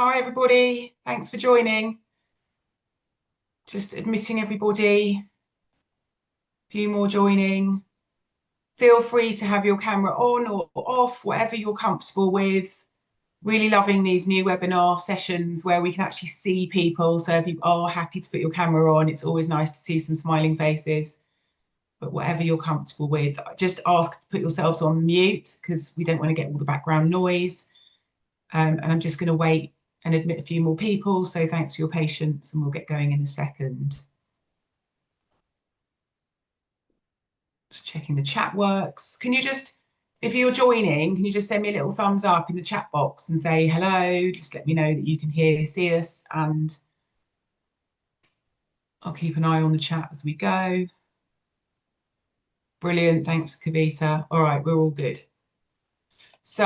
Hi, everybody. Thanks for joining. Just admitting everybody. A few more joining. Feel free to have your camera on or off, whatever you're comfortable with. Really loving these new webinar sessions where we can actually see people. So if you are happy to put your camera on, it's always nice to see some smiling faces. But whatever you're comfortable with, just ask to put yourselves on mute because we don't want to get all the background noise. And I'm just going to wait and admit a few more people. So thanks for your patience and we'll get going in a second. Just checking the chat works. Can you just, if you're joining, can you just send me a little thumbs up in the chat box and say hello? Just let me know that you can see us, and I'll keep an eye on the chat as we go. Brilliant. Thanks, Kavita. All right, we're all good. So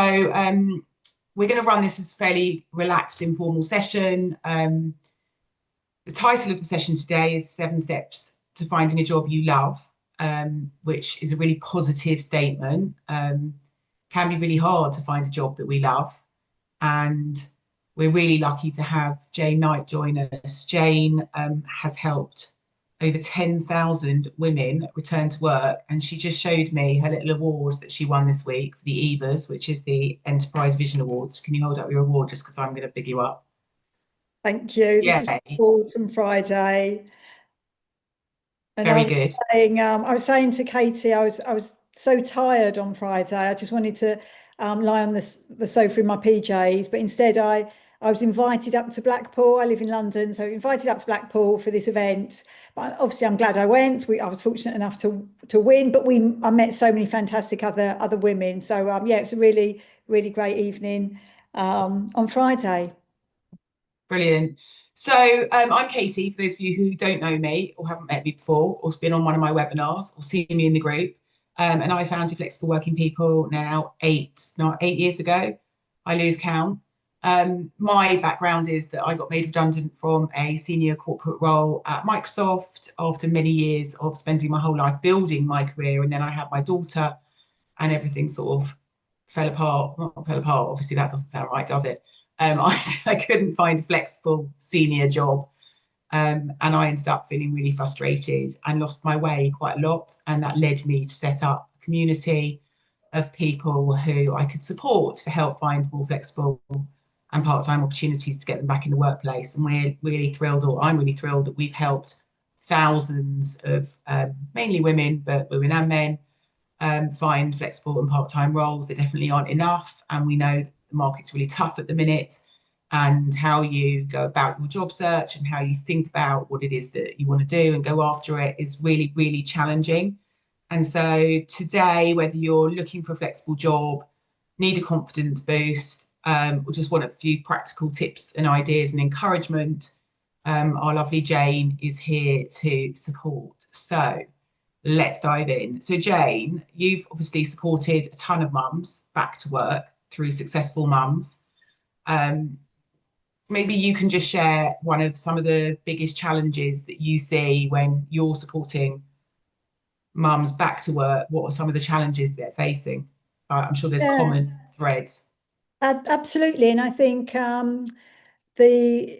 we're going to run this as a fairly relaxed, informal session. The title of the session today is 7 Steps to Finding a Job You Love, which is a really positive statement. Can be really hard to find a job that we love. And we're really lucky to have Jane Knight join us. Jane has helped over 10,000 women return to work. And she just showed me her little award that she won this week for the EVAs, which is the Enterprise Vision Awards. Can you hold up your award just because I'm going to big you up? Thank you. Yeah. This is Paul from Friday. And Very good. I was saying to Katy, I was so tired on Friday. I just wanted to lie on the sofa in my PJs, but instead I was invited up to Blackpool. I live in London, so invited up to Blackpool for this event. But obviously, I'm glad I went. I was fortunate enough to win, but I met so many fantastic other women. So yeah, it was a really great evening on Friday. Brilliant. So I'm Katy, for those of you who don't know me or haven't met me before or been on one of my webinars or seen me in the group. And I founded Flexible Working People now 8 years ago. I lose count. My background is that I got made redundant from a senior corporate role at Microsoft after many years of spending my whole life building my career. And then I had my daughter and everything sort of fell apart. Not fell apart, obviously that doesn't sound right, does it? I couldn't find a flexible senior job. And I ended up feeling really frustrated and lost my way quite a lot. And that led me to set up a community of people who I could support to help find more flexible and part-time opportunities to get them back in the workplace. And we're really thrilled, or I'm really thrilled, that we've helped thousands of mainly women, but women and men, find flexible and part-time roles. They definitely aren't enough. And we know that the market's really tough at the minute, and how you go about your job search and how you think about what it is that you want to do and go after it is really, really challenging. And so today, whether you're looking for a flexible job, need a confidence boost, or just want a few practical tips and ideas and encouragement, our lovely Jane is here to support. So let's dive in. So Jane, you've obviously supported a ton of mums back to work through Successful Mums. Maybe you can just share one of some of the biggest challenges that you see when you're supporting mums back to work. What are some of the challenges they're facing? I'm sure there's common threads. Absolutely. And I think the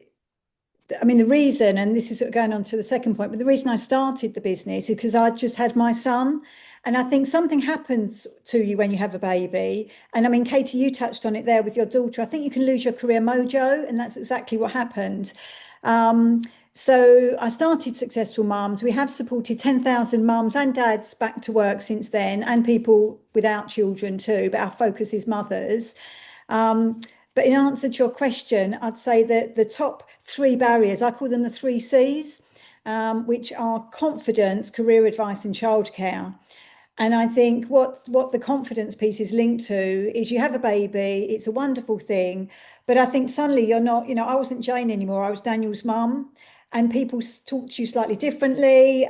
reason, and this is sort of going on to the second point, but the reason I started the business is because I just had my son. And I think something happens to you when you have a baby. And I mean, Katy, you touched on it there with your daughter. I think you can lose your career mojo, and that's exactly what happened. So I started Successful Mums. We have supported 10,000 mums and dads back to work since then, and people without children too, but our focus is mothers. But in answer to your question, I'd say that the top 3 barriers, I call them the 3 C's, which are confidence, career advice, and childcare. And I think what the confidence piece is linked to is you have a baby, it's a wonderful thing, but I think suddenly you're not, I wasn't Jane anymore, I was Daniel's mum, and people talk to you slightly differently.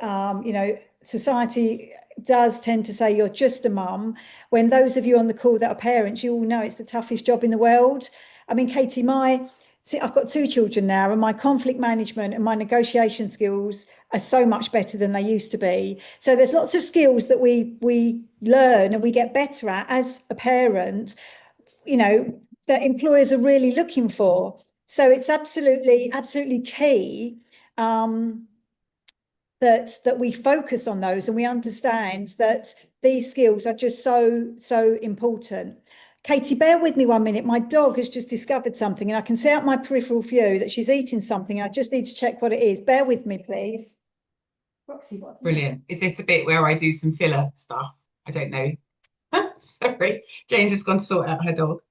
Society does tend to say you're just a mum, when those of you on the call that are parents, you all know it's the toughest job in the world. I mean, Katy, I've got 2 children now, and my conflict management and my negotiation skills are so much better than they used to be. So there's lots of skills that we learn and we get better at as a parent, that employers are really looking for. So it's absolutely key that we focus on those, and we understand that these skills are just so important. Katie, bear with me 1 minute. My dog has just discovered something, and I can see out my peripheral view that she's eating something. I just need to check what it is. Bear with me, please. Roxy, what? Brilliant. Is this the bit where I do some filler stuff? I don't know. Sorry, Jane just gone to sort out her dog.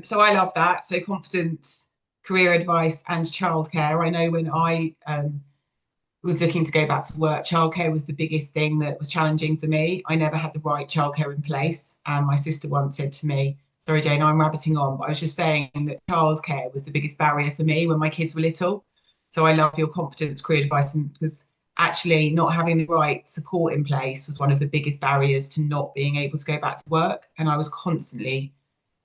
So I love that. So confidence, career advice, and childcare. I know when I was looking to go back to work, childcare was the biggest thing that was challenging for me. I never had the right childcare in place. And my sister once said to me, sorry, Jane, I'm rabbiting on, but I was just saying that childcare was the biggest barrier for me when my kids were little. So I love your confidence, career advice, and because actually not having the right support in place was one of the biggest barriers to not being able to go back to work. And I was constantly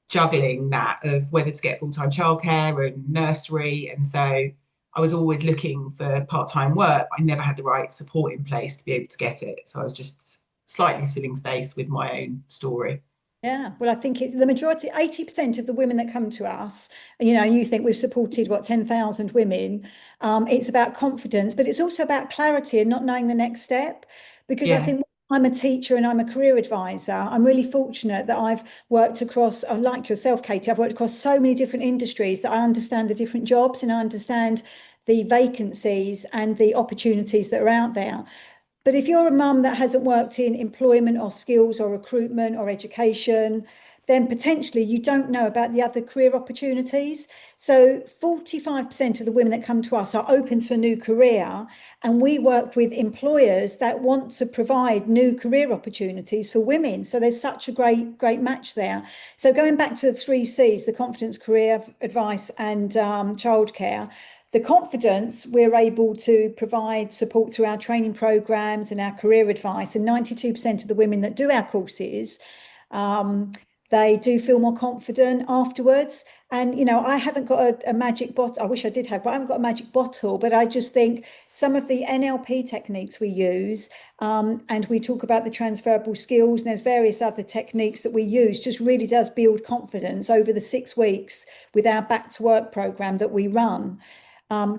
juggling that of whether to get full-time childcare and nursery. And so I was always looking for part-time work. I never had the right support in place to be able to get it. So I was just slightly filling space with my own story. Yeah, well, I think it's the majority, 80% of the women that come to us, and you think we've supported, what, 10,000 women. It's about confidence, but it's also about clarity and not knowing the next step. Because I Yeah, think I'm a teacher and I'm a career advisor. I'm really fortunate that I've worked across, like yourself, Katie, I've worked across so many different industries that I understand the different jobs and I understand the vacancies and the opportunities that are out there. But if you're a mum that hasn't worked in employment or skills or recruitment or education, then potentially you don't know about the other career opportunities. So 45% of the women that come to us are open to a new career, and we work with employers that want to provide new career opportunities for women. So there's such a great match there. So going back to the 3 C's, the confidence, career advice, and childcare. The confidence, we're able to provide support through our training programs and our career advice. And 92% of the women that do our courses, they do feel more confident afterwards. And, I haven't got a magic bottle. I wish I did have, but I haven't got a magic bottle. But I just think some of the NLP techniques we use, and we talk about the transferable skills, and there's various other techniques that we use, just really does build confidence over the 6 weeks with our back to work program that we run.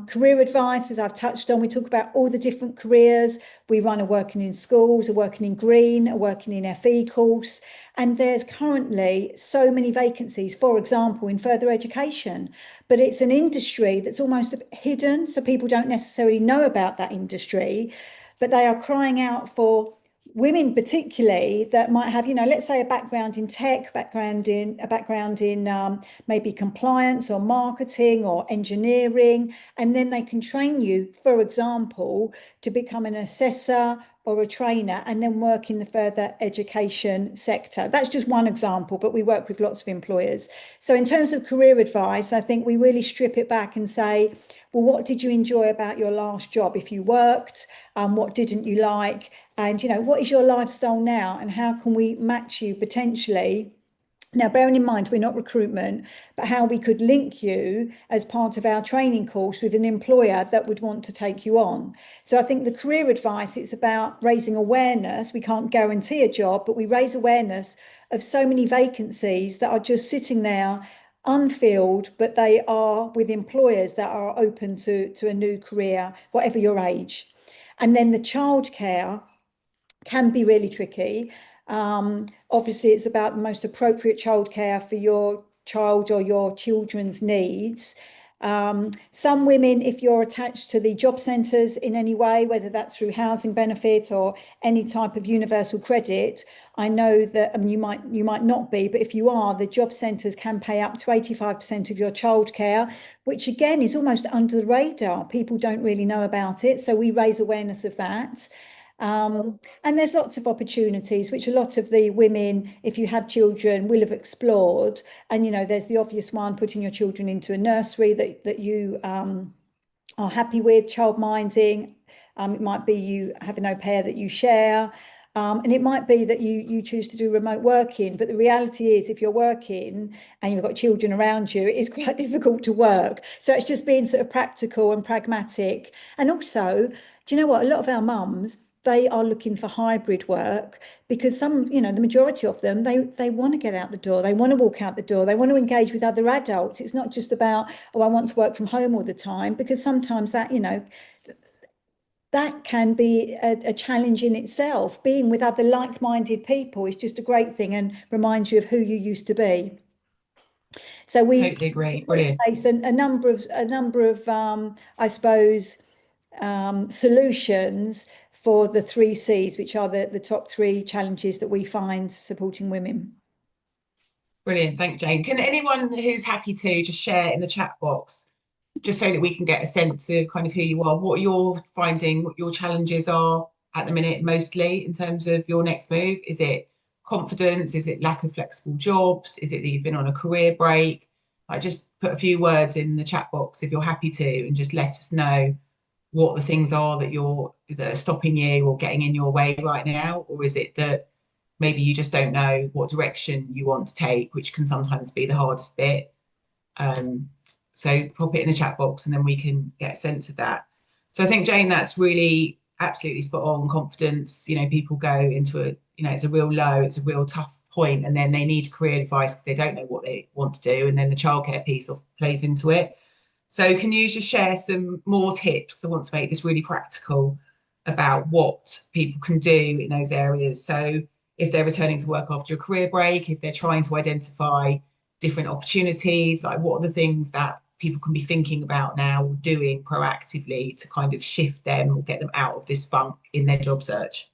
Career advice, as I've touched on, we talk about all the different careers. We run a working in schools, a working in green, a working in FE course. And there's currently so many vacancies, for example, in further education. But it's an industry that's almost hidden, so people don't necessarily know about that industry. But they are crying out for women particularly that might have, let's say a background in tech, a background in maybe compliance or marketing or engineering, and then they can train you, for example, to become an assessor or a trainer and then work in the further education sector. That's just one example, but we work with lots of employers. So in terms of career advice, I think we really strip it back and say, well, what did you enjoy about your last job if you worked? What didn't you like? And, what is your lifestyle now? And how can we match you potentially? Now, bearing in mind, we're not recruitment, but how we could link you as part of our training course with an employer that would want to take you on. So I think the career advice, it's about raising awareness. We can't guarantee a job, but we raise awareness of so many vacancies that are just sitting there unfilled, but they are with employers that are open to a new career, whatever your age. And then the childcare can be really tricky. Obviously, it's about the most appropriate childcare for your child or your children's needs. Some women, if you're attached to the job centres in any way, whether that's through housing benefit or any type of universal credit, I know that you might not be, but if you are, the job centres can pay up to 85% of your childcare, which again is almost under the radar. People don't really know about it, so we raise awareness of that. And there's lots of opportunities, which a lot of the women, if you have children, will have explored. And, there's the obvious one, putting your children into a nursery that you are happy with, childminding. It might be you have an au pair that you share. And it might be that you choose to do remote working. But the reality is, if you're working and you've got children around you, it is quite difficult to work. So it's just being sort of practical and pragmatic. And also, do you know what? A lot of our mums, they are looking for hybrid work because some, the majority of them, they want to get out the door, they want to walk out the door, they want to engage with other adults. It's not just about, oh, I want to work from home all the time, because sometimes that, that can be a challenge in itself. Being with other like-minded people is just a great thing and reminds you of who you used to be. So we Totally agree. put in Brilliant. place a number of I suppose solutions for the 3 C's, which are the top 3 challenges that we find supporting women. Brilliant. Thanks, Jane. Can anyone who's happy to just share in the chat box, just so that we can get a sense of kind of who you are, what you're finding, what your challenges are at the minute, mostly in terms of your next move? Is it confidence? Is it lack of flexible jobs? Is it that you've been on a career break? I just put a few words in the chat box if you're happy to, and just let us know what the things are that are stopping you or getting in your way right now. Or is it that maybe you just don't know what direction you want to take, which can sometimes be the hardest bit. So pop it in the chat box and then we can get a sense of that. So I think, Jane, that's really absolutely spot on. Confidence, people go into it's a real low, it's a real tough point, and then they need career advice because they don't know what they want to do. And then the childcare piece plays into it. So can you just share some more tips? Because I want to make this really practical about what people can do in those areas. So if they're returning to work after a career break, if they're trying to identify different opportunities, like what are the things that people can be thinking about now or doing proactively to kind of shift them or get them out of this funk in their job search?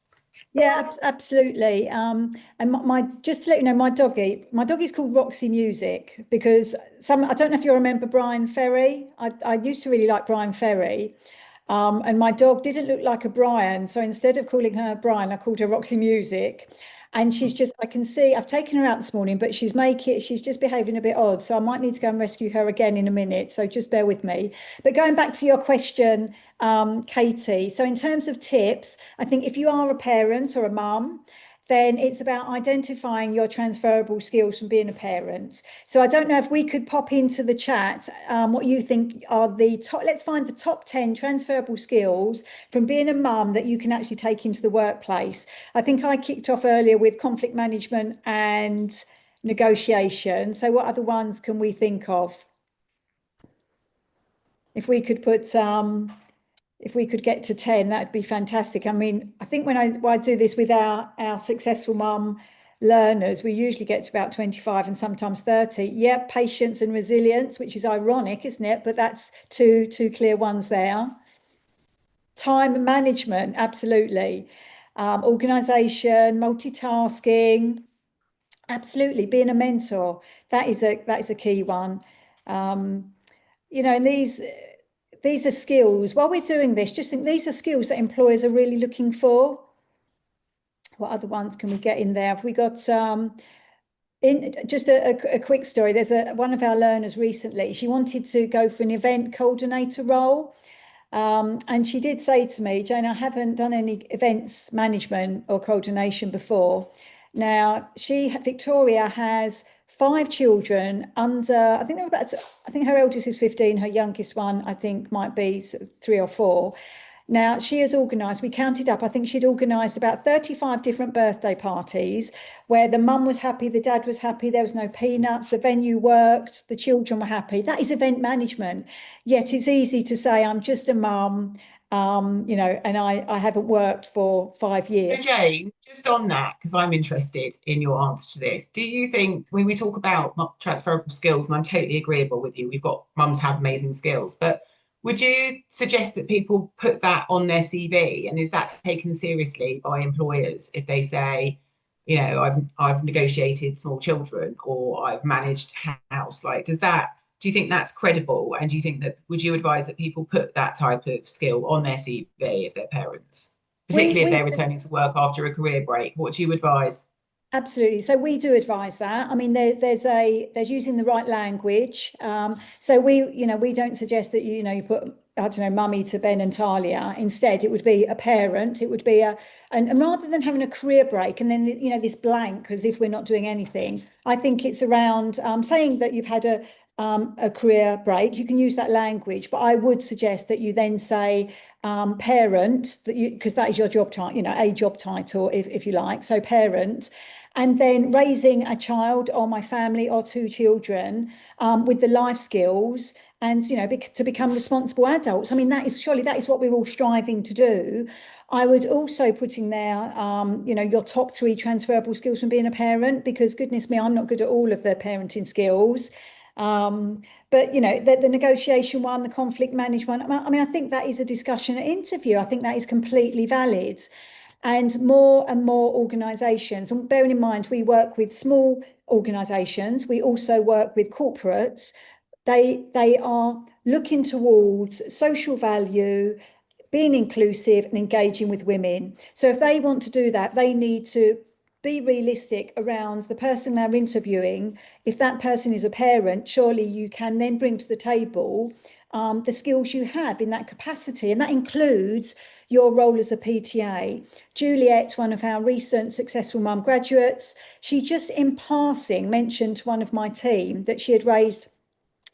Yeah, absolutely. And just to let you know, my doggy's called Roxy Music because I don't know if you remember Brian Ferry. I used to really like Brian Ferry. And my dog didn't look like a Brian. So instead of calling her Brian, I called her Roxy Music. And I can see, I've taken her out this morning, but she's just behaving a bit odd. So I might need to go and rescue her again in a minute. So just bear with me. But going back to your question, Katie. So in terms of tips, I think if you are a parent or a mum, then it's about identifying your transferable skills from being a parent. So I don't know if we could pop into the chat what you think are let's find the top 10 transferable skills from being a mum that you can actually take into the workplace. I think I kicked off earlier with conflict management and negotiation. So what other ones can we think of? If we could get to 10, that'd be fantastic. I mean, I think when I do this with our successful mum learners, we usually get to about 25 and sometimes 30. Yeah, patience and resilience, which is ironic, isn't it? But that's two clear ones there. Time management, absolutely. Organisation, multitasking, absolutely. Being a mentor, that is a key one. And these are skills. While we're doing this, just think these are skills that employers are really looking for. What other ones can we get in there? Have we got in just a quick story? There's one of our learners recently. She wanted to go for an event coordinator role. And she did say to me, Jane, I haven't done any events management or coordination before. Now, Victoria has 5 children under, I think her eldest is 15, her youngest one, I think might be sort of 3 or 4. Now, she has organised, we counted up, I think she'd organised about 35 different birthday parties where the mum was happy, the dad was happy, there was no peanuts, the venue worked, the children were happy. That is event management. Yet it's easy to say, I'm just a mum, and I haven't worked for 5 years. So Jane, just on that, because I'm interested in your answer to this, do you think, when we talk about transferable skills, and I'm totally agreeable with you, we've got mums have amazing skills, but would you suggest that people put that on their CV? And is that taken seriously by employers if they say, I've negotiated small children or I've managed house? Like, do you think that's credible? And do you think would you advise that people put that type of skill on their CV if they're parents, particularly if they're returning to work after a career break? What do you advise? Absolutely. So we do advise that. I mean, there's using the right language. So we don't suggest that you put, I don't know, mummy to Ben and Talia. Instead, it would be a parent. It would be and rather than having a career break and then this blank as if we're not doing anything, I think it's around saying that you've had a career break, you can use that language, but I would suggest that you then say parent, that you, because that is your job title, you know, a job title, if you like. So parent, and then raising a child or my family or two children with the life skills and, you know, to become responsible adults. I mean, that is what we're all striving to do. I would also put in there, you know, your top 3 transferable skills from being a parent, because goodness me, I'm not good at all of the parenting skills. But you know, the negotiation one, the conflict management, I mean, I think that is a discussion at interview. I think that is completely valid. And more organisations, and bearing in mind, we work with small organisations, we also work with corporates. They are looking towards social value, being inclusive and engaging with women. So if they want to do that, they need to be realistic around the person they're interviewing. If that person is a parent, surely you can then bring to the table the skills you have in that capacity, and that includes your role as a PTA. Juliet, one of our recent Successful Mum graduates, she just in passing mentioned to one of my team that she had raised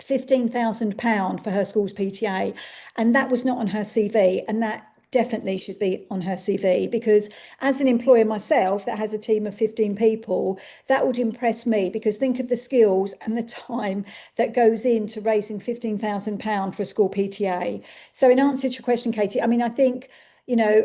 £15,000 for her school's PTA, and that was not on her CV, and that definitely should be on her CV, because as an employer myself that has a team of 15 people, that would impress me, because think of the skills and the time that goes into raising £15,000 for a school PTA. So in answer to your question, Katie, I mean, I think, you know,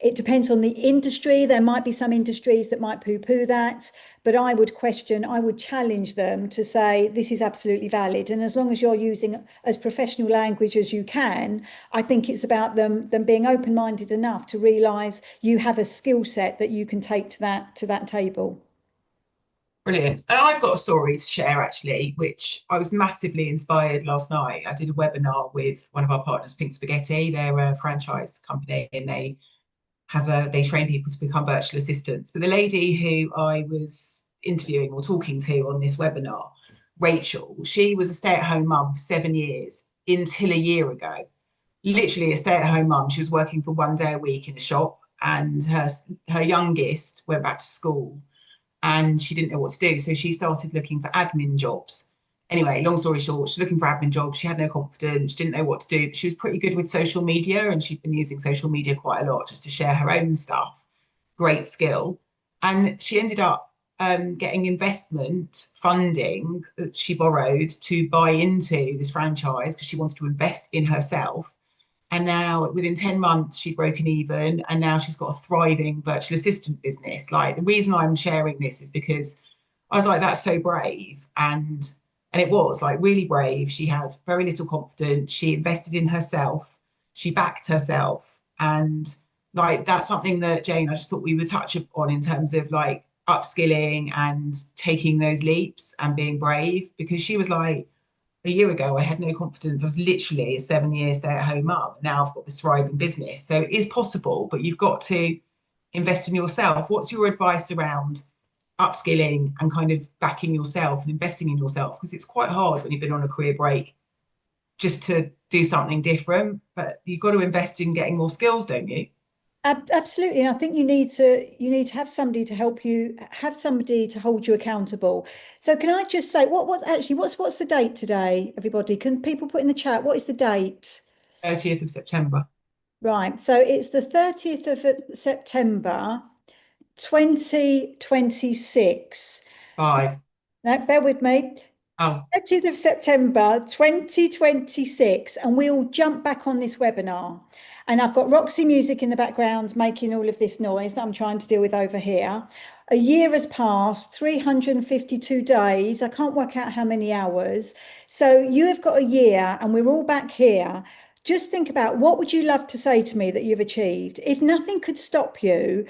it depends on the industry. There might be some industries that might poo-poo that, but I would challenge them to say this is absolutely valid. And as long as you're using as professional language as you can, I think it's about them being open-minded enough to realise you have a skill set that you can take to that table. Brilliant. And I've got a story to share actually, which I was massively inspired last night. I did a webinar with one of our partners, Pink Spaghetti. They're a franchise company, and they train people to become virtual assistants. But the lady who I was interviewing or talking to on this webinar, Rachel, she was a stay-at-home mum for 7 years until a year ago. Literally a stay-at-home mum. She was working for 1 day a week in a shop, and her youngest went back to school and she didn't know what to do. So she started looking for admin jobs. Anyway, long story short, she's looking for admin jobs. She had no confidence. She didn't know what to do. But she was pretty good with social media, and she'd been using social media quite a lot just to share her own stuff. Great skill. And she ended up getting investment funding that she borrowed to buy into this franchise because she wanted to invest in herself. And now within 10 months, she'd broken even, and now she's got a thriving virtual assistant business. Like, the reason I'm sharing this is because I was like, that's so brave. And it was like really brave. She had very little confidence. She invested in herself. She backed herself. And like, that's something that, Jane, I just thought we would touch upon in terms of like upskilling and taking those leaps and being brave, because she was like, a year ago, I had no confidence. I was literally a 7-year stay-at-home mum. Now I've got this thriving business. So it is possible, but you've got to invest in yourself. What's your advice around upskilling and kind of backing yourself and investing in yourself? Because it's quite hard when you've been on a career break just to do something different, but you've got to invest in getting more skills, don't you? Absolutely, and I think you need to have somebody to help you, have somebody to hold you accountable. So can I just say what's the date today, everybody? Can people put in the chat what is the date? 30th of September. Right, so it's the 30th of September 2026. 5. Now, bear with me. Oh, 30th of September 2026, and we'll jump back on this webinar. And I've got Roxy music in the background making all of this noise that I'm trying to deal with over here. A year has passed, 352 days. I can't work out how many hours. So you have got a year, and we're all back here. Just think about, what would you love to say to me that you've achieved? If nothing could stop you,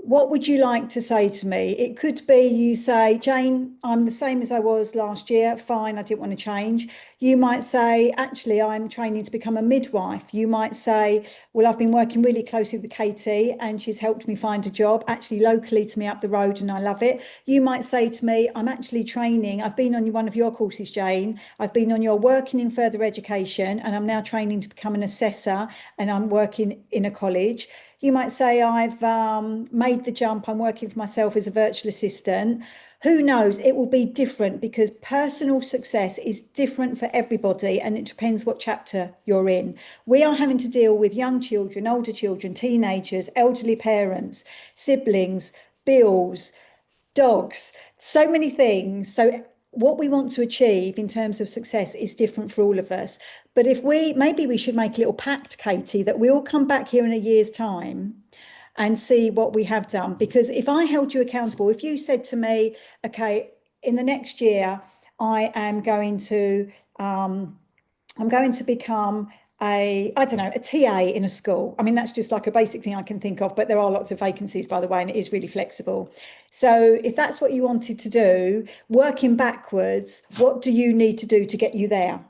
what would you like to say to me? It could be you say, Jane, I'm the same as I was last year. Fine, I didn't want to change. You might say, actually, I'm training to become a midwife. You might say, well, I've been working really closely with Katy and she's helped me find a job actually locally to me up the road and I love it. You might say to me, I'm actually training. I've been on one of your courses, Jane. I've been on your working in further education and I'm now training to become an assessor and I'm working in a college. You might say, I've made the jump, I'm working for myself as a virtual assistant. Who knows? It will be different because personal success is different for everybody and it depends what chapter you're in. We are having to deal with young children, older children, teenagers, elderly parents, siblings, bills, dogs, so many things. So what we want to achieve in terms of success is different for all of us. But if maybe we should make a little pact, Katy, that we all come back here in a year's time and see what we have done. Because if I held you accountable, if you said to me, okay, in the next year, I am going to become I don't know, a TA in a school. I mean, that's just like a basic thing I can think of, but there are lots of vacancies, by the way, and it is really flexible. So if that's what you wanted to do, working backwards, what do you need to do to get you there?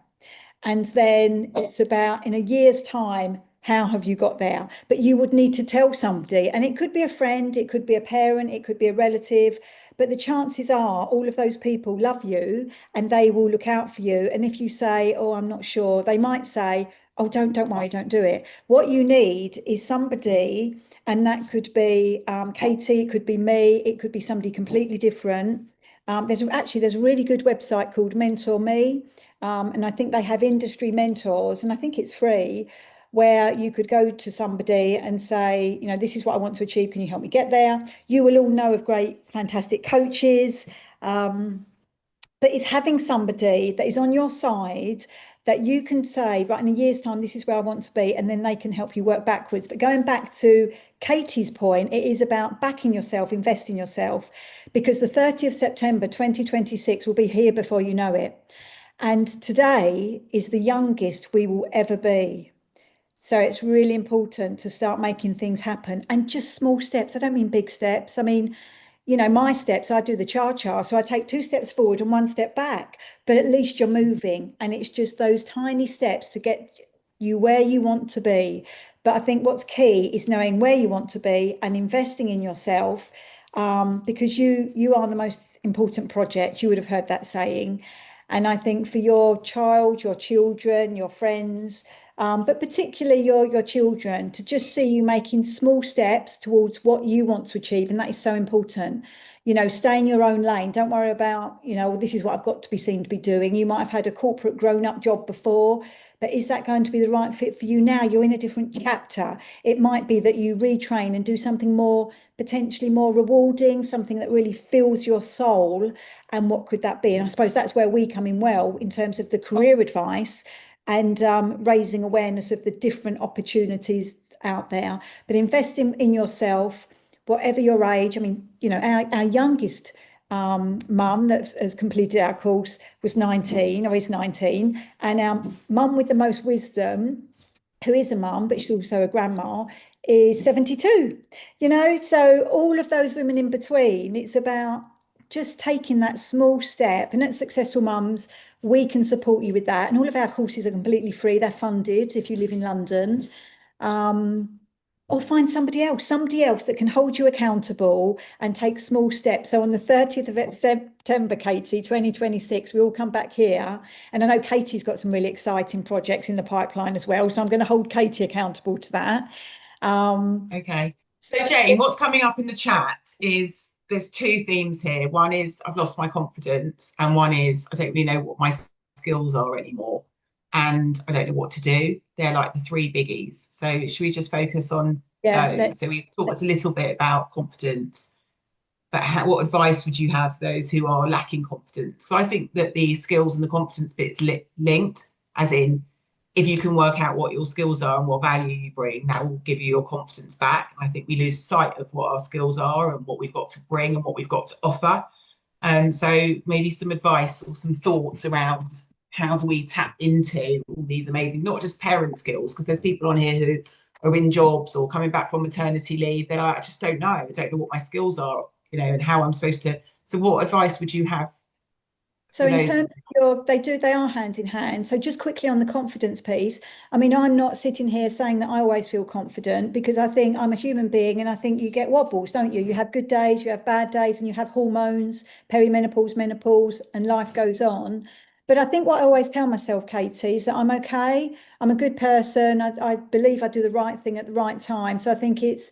And then it's about in a year's time, how have you got there? But you would need to tell somebody, and it could be a friend, it could be a parent, it could be a relative. But the chances are all of those people love you and they will look out for you. And if you say, oh, I'm not sure, they might say, oh, don't worry, don't do it. What you need is somebody, and that could be Katy, it could be me, it could be somebody completely different. There's a really good website called Mentor Me. And I think they have industry mentors, and I think it's free, where you could go to somebody and say, you know, this is what I want to achieve. Can you help me get there? You will all know of great, fantastic coaches. But it's having somebody that is on your side that you can say, right, in a year's time, this is where I want to be, and then they can help you work backwards. But going back to Katy's point, it is about backing yourself, investing yourself, because the 30th of September 2026 will be here before you know it. And today is the youngest we will ever be. So it's really important to start making things happen, and just small steps. I don't mean big steps. I mean, you know, my steps, I do the cha-cha. So I take 2 steps forward and 1 step back, but at least you're moving. And it's just those tiny steps to get you where you want to be. But I think what's key is knowing where you want to be and investing in yourself, because you are the most important project. You would have heard that saying. And I think for your child, your children, your friends, but particularly your children, to just see you making small steps towards what you want to achieve. And that is so important. You know, stay in your own lane. Don't worry about, you know, well, this is what I've got to be seen to be doing. You might have had a corporate grown-up job before, but is that going to be the right fit for you now? You're in a different chapter. It might be that you retrain and do something more, potentially more rewarding, something that really fills your soul. And what could that be? And I suppose that's where we come in well in terms of the career advice and raising awareness of the different opportunities out there. But investing in yourself, whatever your age. I mean, you know, our youngest mum that has completed our course was 19, or is 19, and our mum with the most wisdom, who is a mum, but she's also a grandma, is 72, you know. So all of those women in between, it's about just taking that small step. And at Successful Mums, we can support you with that. And all of our courses are completely free. They're funded if you live in London. Or find somebody else that can hold you accountable and take small steps. So on the 30th of September, Katy, 2026, we all come back here. And I know Katy's got some really exciting projects in the pipeline as well. So I'm going to hold Katy accountable to that. Okay. So Jane, what's coming up in the chat is there's 2 themes here. One is I've lost my confidence, and one is I don't really know what my skills are anymore, and I don't know what to do. They're like the 3 biggies. So should we just focus on those? So we've talked a little bit about confidence, but what advice would you have for those who are lacking confidence? So I think that the skills and the confidence bits linked, as in if you can work out what your skills are and what value you bring, that will give you your confidence back. And I think we lose sight of what our skills are and what we've got to bring and what we've got to offer. So maybe some advice or some thoughts around how do we tap into all these amazing, not just parent skills, because there's people on here who are in jobs or coming back from maternity leave. They're like, I just don't know. I don't know what my skills are, you know, and how I'm supposed to. So what advice would you have? So in terms of they are hand in hand. So just quickly on the confidence piece, I mean, I'm not sitting here saying that I always feel confident, because I think I'm a human being and I think you get wobbles, don't you? You have good days, you have bad days, and you have hormones, perimenopause, menopause, and life goes on. But I think what I always tell myself, Katy, is that I'm okay. I'm a good person. I believe I do the right thing at the right time. So I think it's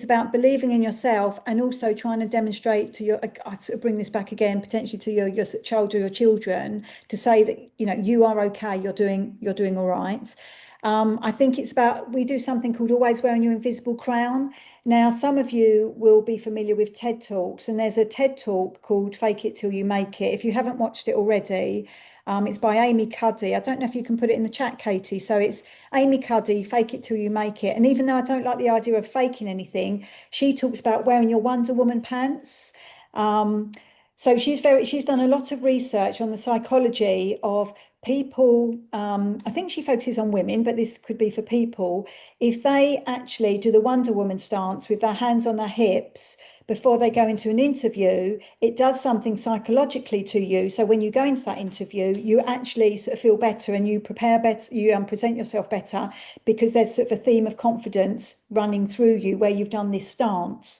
about believing in yourself and also trying to demonstrate to your, I sort of bring this back again, potentially to your child or your children, to say that, you know, you are okay, you're doing all right. I think it's about, we do something called always wearing your invisible crown. Now, some of you will be familiar with TED Talks, and there's a TED Talk called Fake It Till You Make It. If you haven't watched it already, it's by Amy Cuddy. I don't know if you can put it in the chat, Katie. So it's Amy Cuddy, Fake It Till You Make It. And even though I don't like the idea of faking anything, she talks about wearing your Wonder Woman pants. So she's done a lot of research on the psychology of people. I think she focuses on women, but this could be for people. If they actually do the Wonder Woman stance with their hands on their hips before they go into an interview, it does something psychologically to you. So when you go into that interview, you actually sort of feel better and you prepare better, you present yourself better, because there's sort of a theme of confidence running through you where you've done this stance.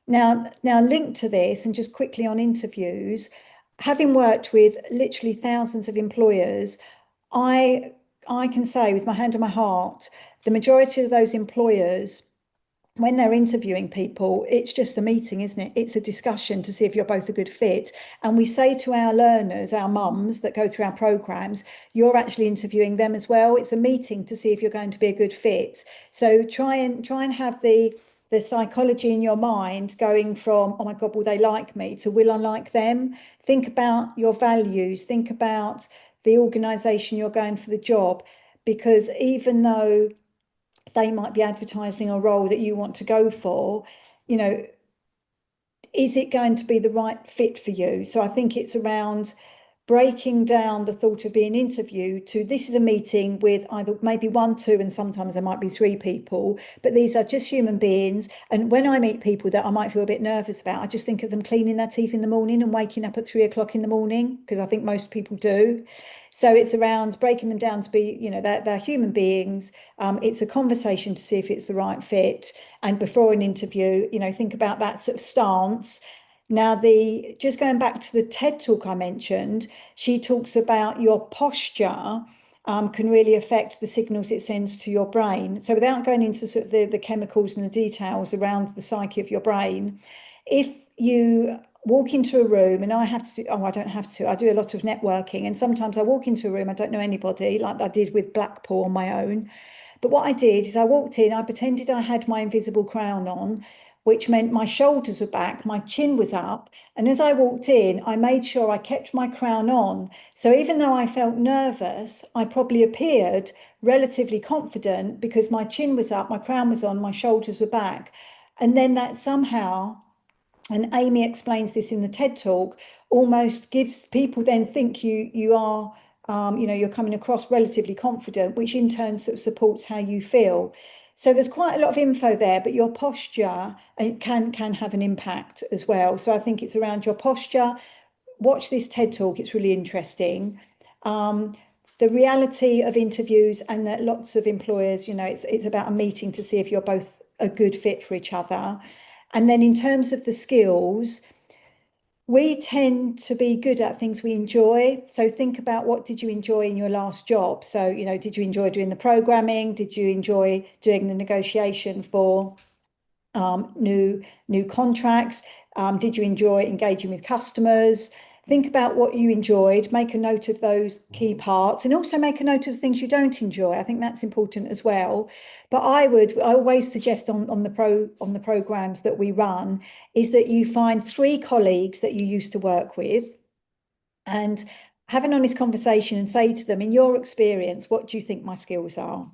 Now linked to this, and just quickly on interviews, having worked with literally thousands of employers, I can say with my hand on my heart, the majority of those employers, when they're interviewing people, it's just a meeting, isn't it? It's a discussion to see if you're both a good fit. And we say to our learners, our mums that go through our programs, you're actually interviewing them as well. It's a meeting to see if you're going to be a good fit. So try and have the psychology in your mind going from, oh my God, will they like me, to will I like them? Think about your values, think about the organisation you're going for the job, because even though they might be advertising a role that you want to go for, you know, is it going to be the right fit for you? So I think it's around breaking down the thought of being interviewed to, this is a meeting with either maybe one, two, and sometimes there might be three people, but these are just human beings. And when I meet people that I might feel a bit nervous about, I just think of them cleaning their teeth in the morning and waking up at 3 o'clock in the morning, because I think most people do. So it's around breaking them down to be, you know, they're human beings. It's a conversation to see if it's the right fit. And before an interview, you know, think about that sort of stance. Now, just going back to the TED Talk I mentioned, she talks about your posture can really affect the signals it sends to your brain. So without going into sort of the chemicals and the details around the psyche of your brain, if you walk into a room, and I don't have to, I do a lot of networking, and sometimes I walk into a room, I don't know anybody, like I did with Blackpool on my own. But what I did is I walked in, I pretended I had my invisible crown on, which meant my shoulders were back, my chin was up. And as I walked in, I made sure I kept my crown on. So even though I felt nervous, I probably appeared relatively confident because my chin was up, my crown was on, my shoulders were back. And then that somehow, and Amy explains this in the TED Talk, almost gives people then think you are, you know, you're coming across relatively confident, which in turn sort of supports how you feel. So there's quite a lot of info there, but your posture can have an impact as well. So I think it's around your posture. Watch this TED Talk, it's really interesting. The reality of interviews, and that lots of employers, you know, it's about a meeting to see if you're both a good fit for each other. And then in terms of the skills, we tend to be good at things we enjoy. So think about, what did you enjoy in your last job? So, you know, did you enjoy doing the programming? Did you enjoy doing the negotiation for new contracts? Did you enjoy engaging with customers? Think about what you enjoyed, make a note of those key parts, and also make a note of things you don't enjoy. I think that's important as well. But I always suggest on the programs that we run is that you find 3 colleagues that you used to work with and have an honest conversation and say to them, in your experience, what do you think my skills are?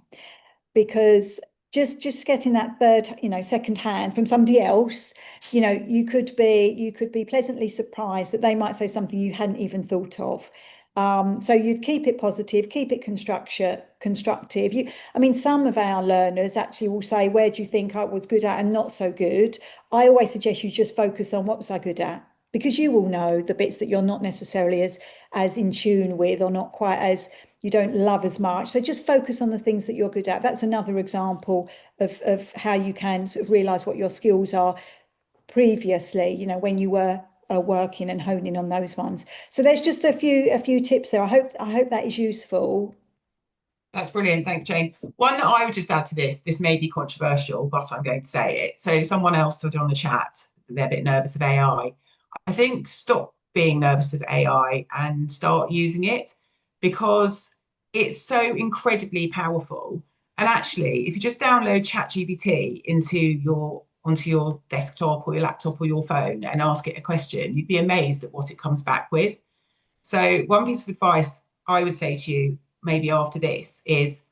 Because just getting that third, you know, second hand from somebody else, you know, you could be pleasantly surprised that they might say something you hadn't even thought of. So you'd keep it positive, keep it constructive. I mean, some of our learners actually will say, where do you think I was good at and not so good? I always suggest you just focus on, what was I good at? Because you will know the bits that you're not necessarily as in tune with, or not quite as, you don't love as much. So just focus on the things that you're good at. That's another example of how you can sort of realize what your skills are previously, you know, when you were working and honing on those ones. So there's just a few tips there. I hope that is useful. That's brilliant. Thanks, Jane. One that I would just add to this may be controversial, but I'm going to say it. So someone else said on the chat, they're a bit nervous of AI. I think stop being nervous of AI and start using it because it's so incredibly powerful. And actually, if you just download ChatGPT onto your desktop or your laptop or your phone and ask it a question, you'd be amazed at what it comes back with. So one piece of advice I would say to you maybe after this is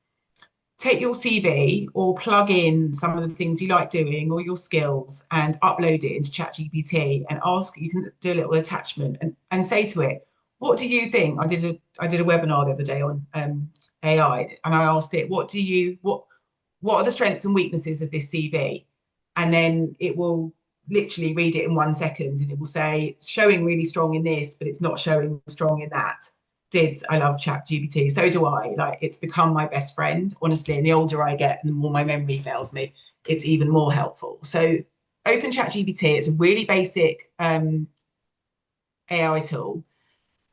take your CV or plug in some of the things you like doing or your skills and upload it into ChatGPT and ask, you can do a little attachment and say to it, what do you think? I did a webinar the other day on AI and I asked it, what are the strengths and weaknesses of this CV? And then it will literally read it in 1 second and it will say it's showing really strong in this, but it's not showing strong in that. I love ChatGPT. So do I. Like it's become my best friend, honestly. And the older I get and the more my memory fails me, it's even more helpful. So open ChatGPT. It's a really basic AI tool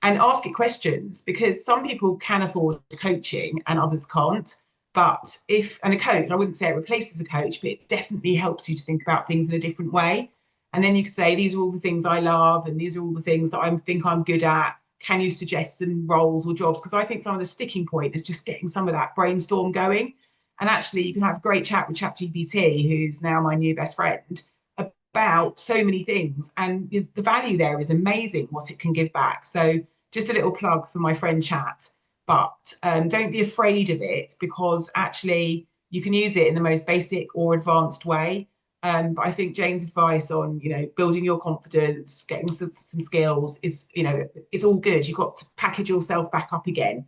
and ask it questions because some people can afford coaching and others can't. But and a coach, I wouldn't say it replaces a coach, but it definitely helps you to think about things in a different way. And then you could say, these are all the things I love, and these are all the things that I think I'm good at. Can you suggest some roles or jobs? Because I think some of the sticking point is just getting some of that brainstorm going. And actually, you can have a great chat with ChatGPT, who's now my new best friend, about so many things. And the value there is amazing what it can give back. So just a little plug for my friend Chat. But don't be afraid of it because actually you can use it in the most basic or advanced way. But I think Jane's advice on, building your confidence, getting some skills is, it's all good. You've got to package yourself back up again.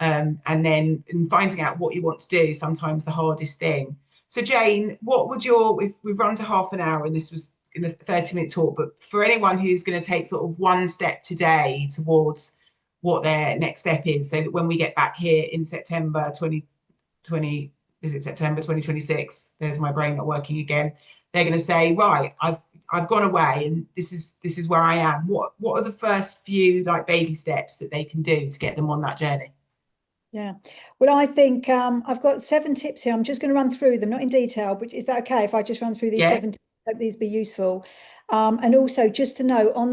And then in finding out what you want to do, sometimes the hardest thing. So Jane, if we've run to half an hour and this was in a 30-minute talk, but for anyone who's going to take sort of one step today towards what their next step is, so that when we get back here in September 2020, is it September 2026? There's my brain not working again. They're going to say, right, I've gone away and this is where I am. What are the first few like baby steps that they can do to get them on that journey? Yeah, well, I think I've got 7 tips here. I'm just going to run through them, not in detail, but is that okay if I just run through these Yeah. 7 tips? Hope these be useful. And also just to know on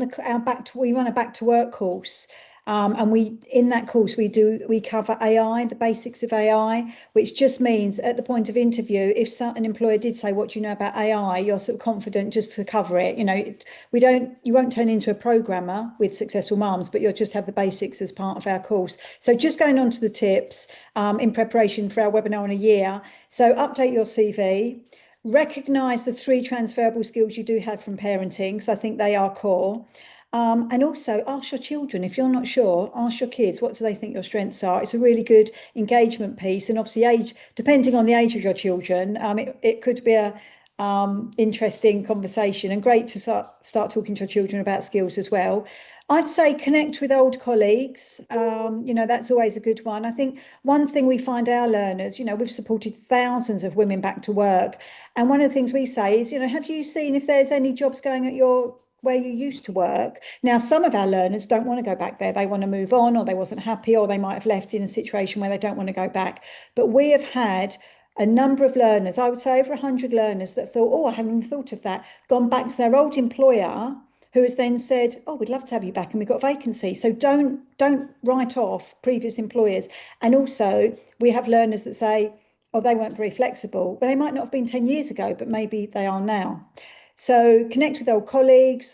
we run a back to work course. And in that course we cover AI, the basics of AI, which just means at the point of interview, if an employer did say, what do you know about AI, you're sort of confident just to cover it. You won't turn into a programmer with Successful Mums, but you'll just have the basics as part of our course. So just going on to the tips in preparation for our webinar in a year. So update your CV. Recognise the 3 transferable skills you do have from parenting, because I think they are core. And also ask your children, if you're not sure, ask your kids, what do they think your strengths are? It's a really good engagement piece. And obviously depending on the age of your children, it could be a interesting conversation and great to start talking to your children about skills as well. I'd say connect with old colleagues. That's always a good one. I think one thing we find our learners, we've supported thousands of women back to work. And one of the things we say is, have you seen if there's any jobs going at where you used to work? Now, some of our learners don't want to go back there. They want to move on, or they wasn't happy, or they might have left in a situation where they don't want to go back. But we have had a number of learners, I would say over 100 learners, that thought, oh, I haven't even thought of that, gone back to their old employer, who has then said, oh, we'd love to have you back and we've got a vacancy. So don't write off previous employers. And also we have learners that say, oh, they weren't very flexible. Well, they might not have been 10 years ago, but maybe they are now. So connect with old colleagues.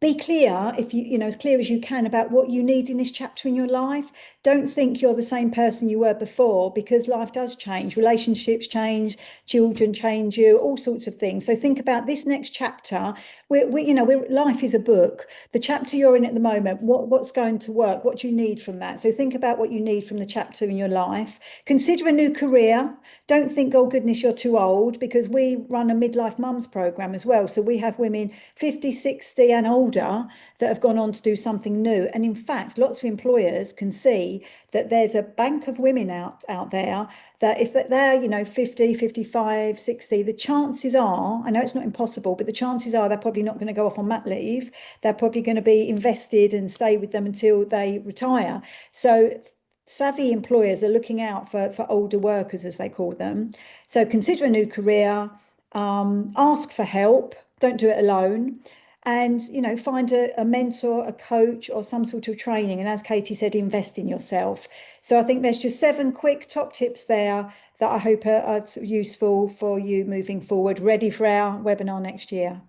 Be clear, if as clear as you can about what you need in this chapter in your life. Don't think you're the same person you were before, because life does change, relationships change, children change you, all sorts of things. So think about this next chapter. Life is a book. The chapter you're in at the moment, what's going to work? What do you need from that? So think about what you need from the chapter in your life. Consider a new career. Don't think, oh goodness, you're too old, because we run a midlife mums program as well. So we have women 50, 60 and older that have gone on to do something new. And in fact, lots of employers can see that there's a bank of women out there that if they're 50, 55, 60, the chances are, I know it's not impossible, but the chances are they're probably not going to go off on mat leave. They're probably going to be invested and stay with them until they retire. So savvy employers are looking out for older workers, as they call them. So consider a new career, ask for help, don't do it alone, and find a mentor, a coach, or some sort of training. And as Katy said, invest in yourself. So I think there's just 7 quick top tips there that I hope are useful for you moving forward, ready for our webinar next year.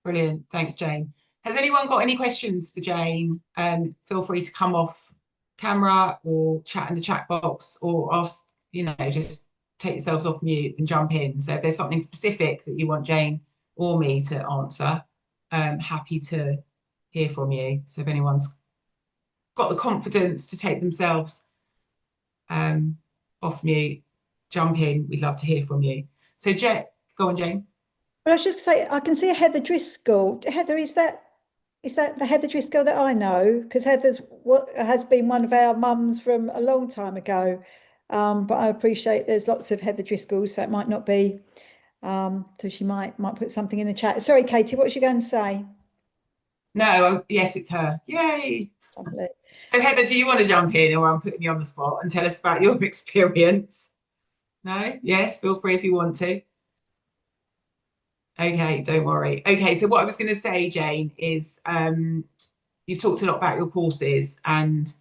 Brilliant. Thanks, Jane. Has anyone got any questions for Jane? Feel free to come off camera or chat in the chat box, or ask, just take yourselves off mute and jump in. So if there's something specific that you want Jane or me to answer, happy to hear from you. So if anyone's got the confidence to take themselves off mute, jump in. We'd love to hear from you. So go on, Jane. Well, I was just say, I can see a Heather Driscoll. Heather, is that the Heather Driscoll that I know? Because Heather's has been one of our mums from a long time ago. But I appreciate there's lots of Heather Driscolls, so it might not be. So she might put something in the chat. Sorry, Katy, what was you going to say? No, yes, it's her. Yay. Lovely. So Heather, do you want to jump in, or I'm putting you on the spot, and tell us about your experience? No? Yes, feel free if you want to. Okay, don't worry. Okay, so what I was going to say, Jane, is you've talked a lot about your courses, and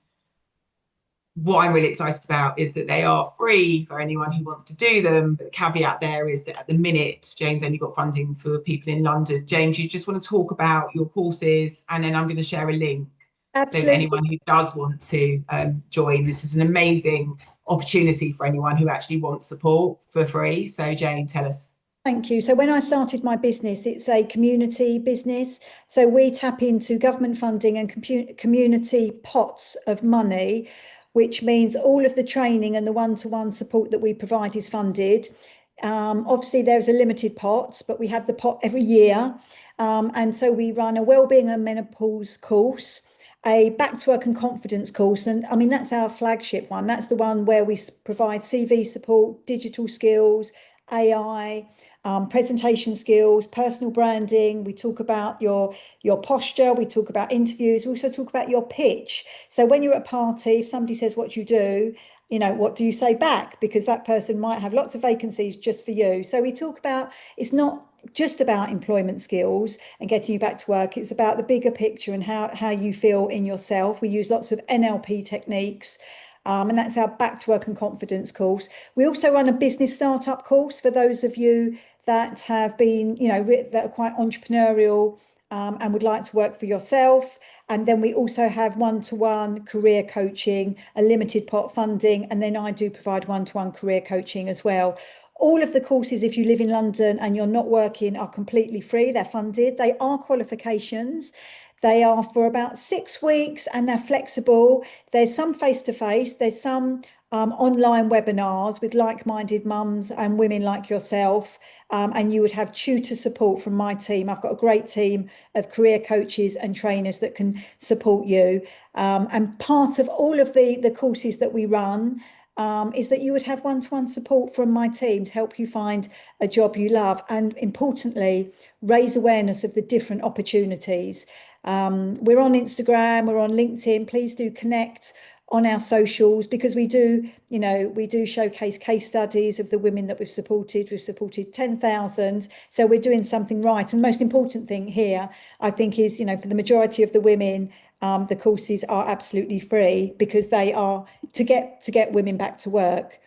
what I'm really excited about is that they are free for anyone who wants to do them. But the caveat there is that at the minute, Jane's only got funding for people in London. Jane, do you just want to talk about your courses, and then I'm going to share a link. Absolutely. So that anyone who does want to join, this is an amazing opportunity for anyone who actually wants support for free. So Jane, tell us. Thank you. So when I started my business, it's a community business. So we tap into government funding and community pots of money, which means all of the training and the one-to-one support that we provide is funded. Obviously, there's a limited pot, but we have the pot every year. And so we run a wellbeing and menopause course, a back to work and confidence course. And I mean, that's our flagship one. That's the one where we provide CV support, digital skills, AI, presentation skills, personal branding. We talk about your posture. We talk about interviews. We also talk about your pitch. So when you're at a party, if somebody says what you do, what do you say back? Because that person might have lots of vacancies just for you. So we talk about, it's not just about employment skills and getting you back to work. It's about the bigger picture and how you feel in yourself. We use lots of NLP techniques. And that's our back to work and confidence course. We also run a business startup course for those of you that have been, that are quite entrepreneurial and would like to work for yourself. And then we also have one-to-one career coaching, a limited pot funding, and then I do provide one-to-one career coaching as well. All of the courses, if you live in London and you're not working, are completely free. They're funded. They are qualifications. They are for about 6 weeks and they're flexible. There's some face-to-face, there's some online webinars with like-minded mums and women like yourself. And you would have tutor support from my team. I've got a great team of career coaches and trainers that can support you. And part of all of the courses that we run is that you would have one-to-one support from my team to help you find a job you love. And importantly, raise awareness of the different opportunities. We're on Instagram, we're on LinkedIn. Please do connect on our socials, because we do showcase case studies of the women that we've supported. We've supported 10,000. So we're doing something right. And the most important thing here, I think, is, for the majority of the women, the courses are absolutely free because they are to get women back to work.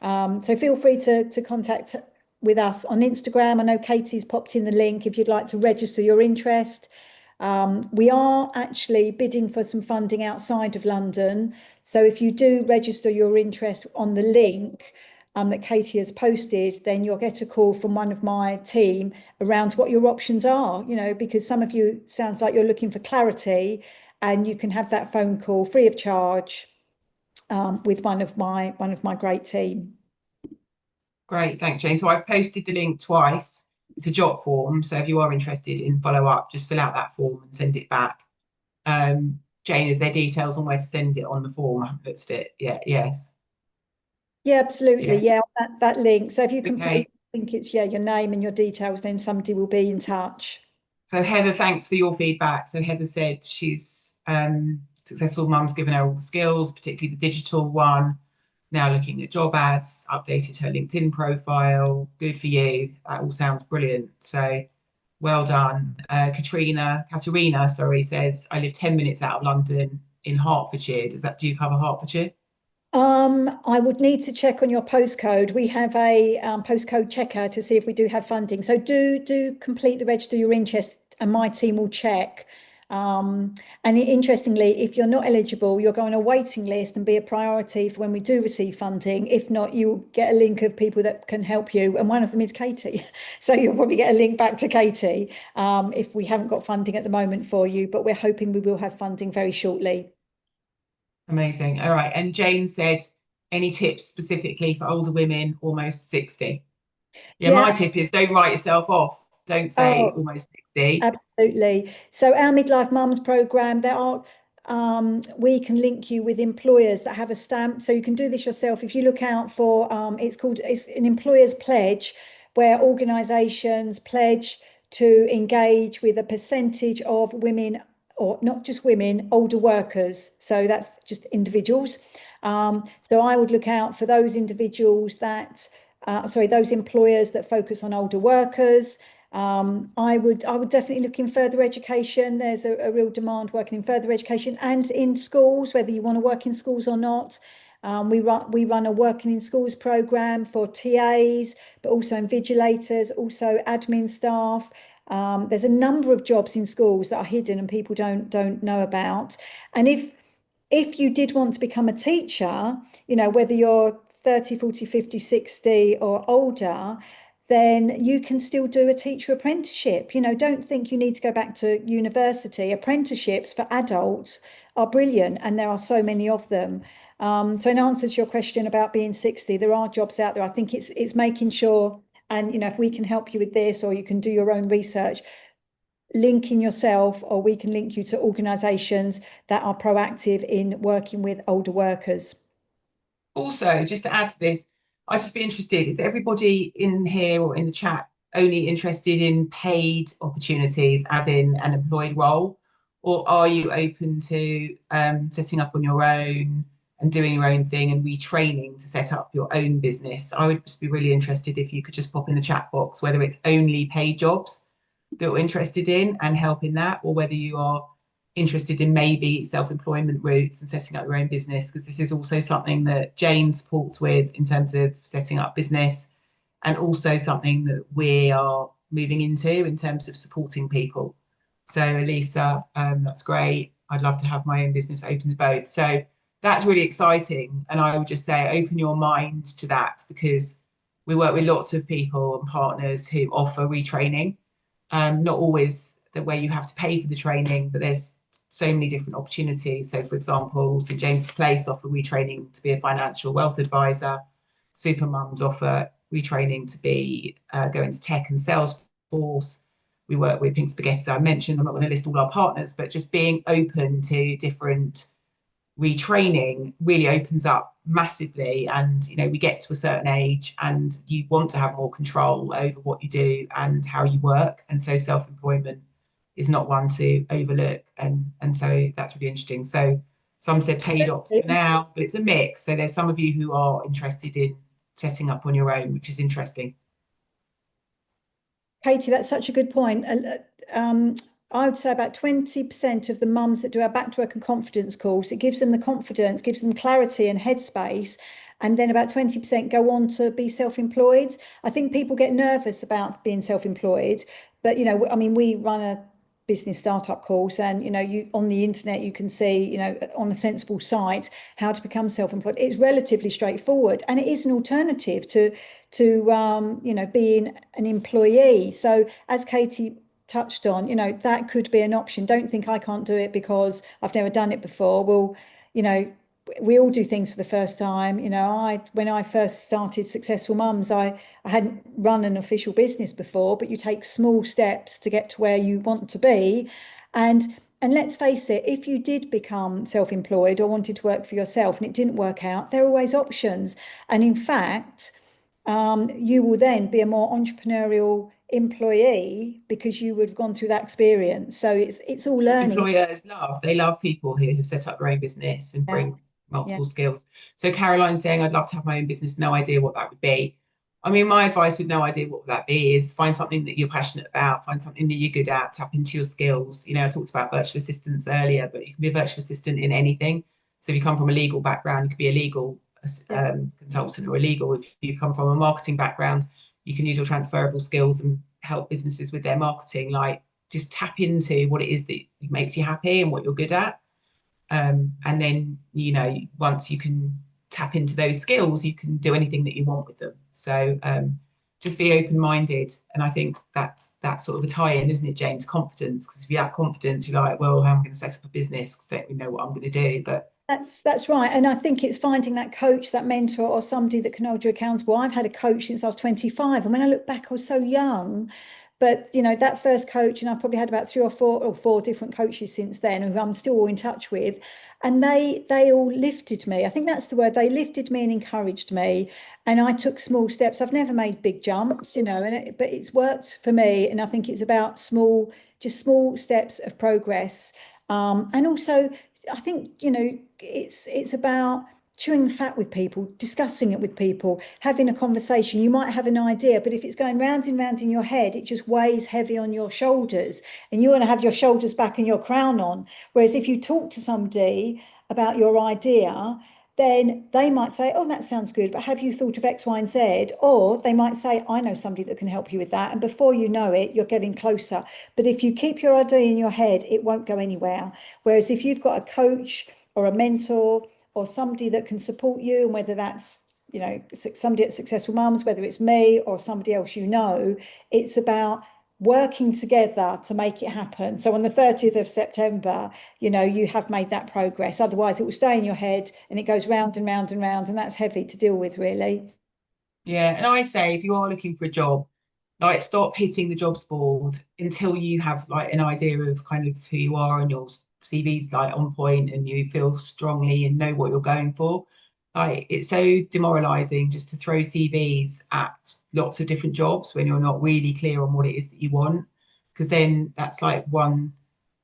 So feel free to contact with us on Instagram. I know Katy's popped in the link if you'd like to register your interest. We are actually bidding for some funding outside of London. So if you do register your interest on the link that Katy has posted, then you'll get a call from one of my team around what your options are, because some of you sounds like you're looking for clarity, and you can have that phone call free of charge with one of my great team. Great, thanks, Jane. So I've posted the link twice. It's a job form, so if you are interested in follow up, just fill out that form and send it back. Jane, is there details on where to send it on the form? I haven't looked at it yet. Yes. Yeah, absolutely. Yeah, that link. So if you can Okay. I think it's your name and your details, then somebody will be in touch. So Heather, thanks for your feedback. So Heather said she's Successful Mum's given her all the skills, particularly the digital one. Now looking at job ads, updated her LinkedIn profile. Good for you. That all sounds brilliant. So well done. Katerina, sorry, says, I live 10 minutes out of London in Hertfordshire. Do you cover Hertfordshire? I would need to check on your postcode. We have a postcode checker to see if we do have funding. So do complete the register your interest, and my team will check. And interestingly, if you're not eligible, you'll go on a waiting list and be a priority for when we do receive funding. If not, you'll get a link of people that can help you, and one of them is Katy. So you'll probably get a link back to Katy if we haven't got funding at the moment for you, but we're hoping we will have funding very shortly. Amazing. All right. And Jane said, any tips specifically for older women almost 60? Yeah, Yeah. my tip is don't write yourself off. Don't say Oh, almost 60. absolutely. So our midlife mums program, we can link you with employers that have a stamp. So you can do this yourself. If you look out for, it's an employer's pledge, where organisations pledge to engage with a percentage of women, or not just women, older workers. So that's just individuals. So I would look out for those individuals those employers that focus on older workers. I would definitely look in further education. There's a real demand working in further education and in schools, whether you want to work in schools or not. We run a working in schools program for TAs, but also invigilators, also admin staff. There's a number of jobs in schools that are hidden and people don't know about. And if you did want to become a teacher, whether you're 30, 40, 50, 60 or older, then you can still do a teacher apprenticeship. Don't think you need to go back to university. Apprenticeships for adults are brilliant, and there are so many of them. So in answer to your question about being 60, there are jobs out there. I think it's making sure, and if we can help you with this, or you can do your own research, linking yourself, or we can link you to organisations that are proactive in working with older workers. Also, just to add to this, I'd just be interested, is everybody in here or in the chat only interested in paid opportunities, as in an employed role? Or are you open to setting up on your own and doing your own thing and retraining to set up your own business? I would just be really interested if you could just pop in the chat box whether it's only paid jobs that you're interested in and help in that, or whether you are interested in maybe self-employment routes and setting up your own business, because this is also something that Jane supports with in terms of setting up business, and also something that we are moving into in terms of supporting people. So Elisa, that's great. I'd love to have my own business open to both. So that's really exciting. And I would just say open your mind to that, because we work with lots of people and partners who offer retraining. Not always the way you have to pay for the training, but there's so many different opportunities. So for example, St James's Place offer retraining to be a financial wealth advisor. Super Mums offer retraining to be go into tech and Salesforce. We work with Pink Spaghetti, as I mentioned. I'm not going to list all our partners, but just being open to different retraining really opens up massively. And we get to a certain age and you want to have more control over what you do and how you work, and so self-employment is not one to overlook, and so that's really interesting. So some said paid ops for now, but it's a mix. So there's some of you who are interested in setting up on your own, which is interesting. Katy, that's such a good point. I would say about 20% of the mums that do our back to work and confidence course, it gives them the confidence, gives them clarity and headspace. And then about 20% go on to be self-employed. I think people get nervous about being self-employed, but we run a business startup course, and you on the internet you can see, on a sensible site, how to become self-employed. It's relatively straightforward, and it is an alternative to being an employee. So as Katy touched on, that could be an option. Don't think I can't do it because I've never done it before. Well, we all do things for the first time. When I first started Successful Mums, I hadn't run an official business before, but you take small steps to get to where you want to be. And let's face it, if you did become self-employed or wanted to work for yourself and it didn't work out, there are always options. And in fact, you will then be a more entrepreneurial employee because you would have gone through that experience. So it's all learning. Employers they love people who have set up their own business and Yeah. bring Yeah. multiple skills. So Caroline saying, I'd love to have my own business, no idea what that would be. I mean, my advice with no idea what that be is find something that you're passionate about, find something that you're good at, tap into your skills. You know, I talked about virtual assistants earlier, but you can be a virtual assistant in anything. So if you come from a legal background, you could be a legal Yeah. consultant or a legal. If you come from a marketing background, you can use your transferable skills and help businesses with their marketing. Like, just tap into what it is that makes you happy and what you're good at. And then, you know, once you can tap into those skills, you can do anything that you want with them. So just be open-minded. And I think that's sort of a tie-in, isn't it, James? Confidence. Because if you have confidence, you're like, well, how am I going to set up a business? Because I don't really know what I'm going to do. But That's right. And I think it's finding that coach, that mentor, or somebody that can hold you accountable. I've had a coach since I was 25. And when I look back, I was so young. But you know, that first coach, and I probably had about three or four different coaches since then, who I'm still all in touch with. And they all lifted me. I think that's the word. They lifted me and encouraged me. And I took small steps. I've never made big jumps, you know, but it's worked for me. And I think it's about just small steps of progress. And also I think, you know, it's about chewing the fat with people, discussing it with people, having a conversation. You might have an idea, but if it's going round and round in your head, it just weighs heavy on your shoulders, and you want to have your shoulders back and your crown on. Whereas if you talk to somebody about your idea, then they might say, oh, that sounds good, but have you thought of X, Y, and Z? Or they might say, I know somebody that can help you with that. And before you know it, you're getting closer. But if you keep your idea in your head, it won't go anywhere. Whereas if you've got a coach or a mentor or somebody that can support you, and whether that's, you know, somebody at Successful Mums, whether it's me or somebody else, you know, it's about working together to make it happen. So on the 30th of September, you know, you have made that progress. Otherwise, it will stay in your head and it goes round and round and round, and that's heavy to deal with, really. yeah, and I say if you are looking for a job, like stop hitting the jobs board until you have like an idea of kind of who you are and your CV's like on point and you feel strongly and know what you're going for. Like it's so demoralizing just to throw CVs at lots of different jobs when you're not really clear on what it is that you want, because then that's like one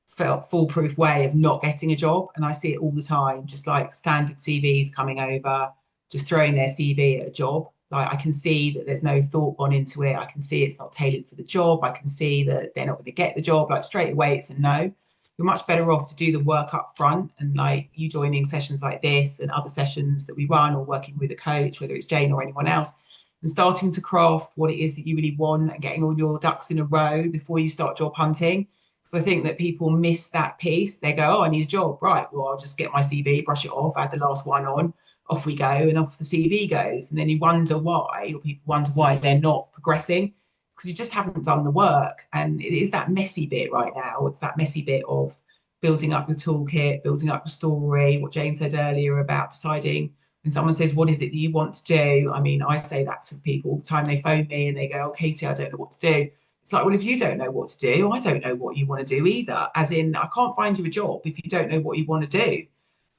foolproof way of not getting a job. And I see it all the time, just like standard CVs coming over, just throwing their CV at a job. Like I can see that there's no thought gone into it. I can see it's not tailored for the job. I can see that they're not going to get the job. Like straight away, it's a no. You're much better off to do the work up front, and like you joining sessions like this and other sessions that we run, or working with a coach, whether it's Jane or anyone else, and starting to craft what it is that you really want and getting all your ducks in a row before you start job hunting. Because I think that people miss that piece. They go, oh, I need a job. Right. Well, I'll just get my CV, brush it off, add the last one on, off we go, and off the CV goes. And then you wonder why, or people wonder why they're not progressing, because you just haven't done the work. And it is that messy bit right now. It's that messy bit of building up the toolkit, building up the story, what Jane said earlier about deciding when someone says, what is it that you want to do? I mean, I say that to people all the time. They phone me and they go, oh, Katy, I don't know what to do. It's like, well, if you don't know what to do, I don't know what you want to do either. As in, I can't find you a job if you don't know what you want to do.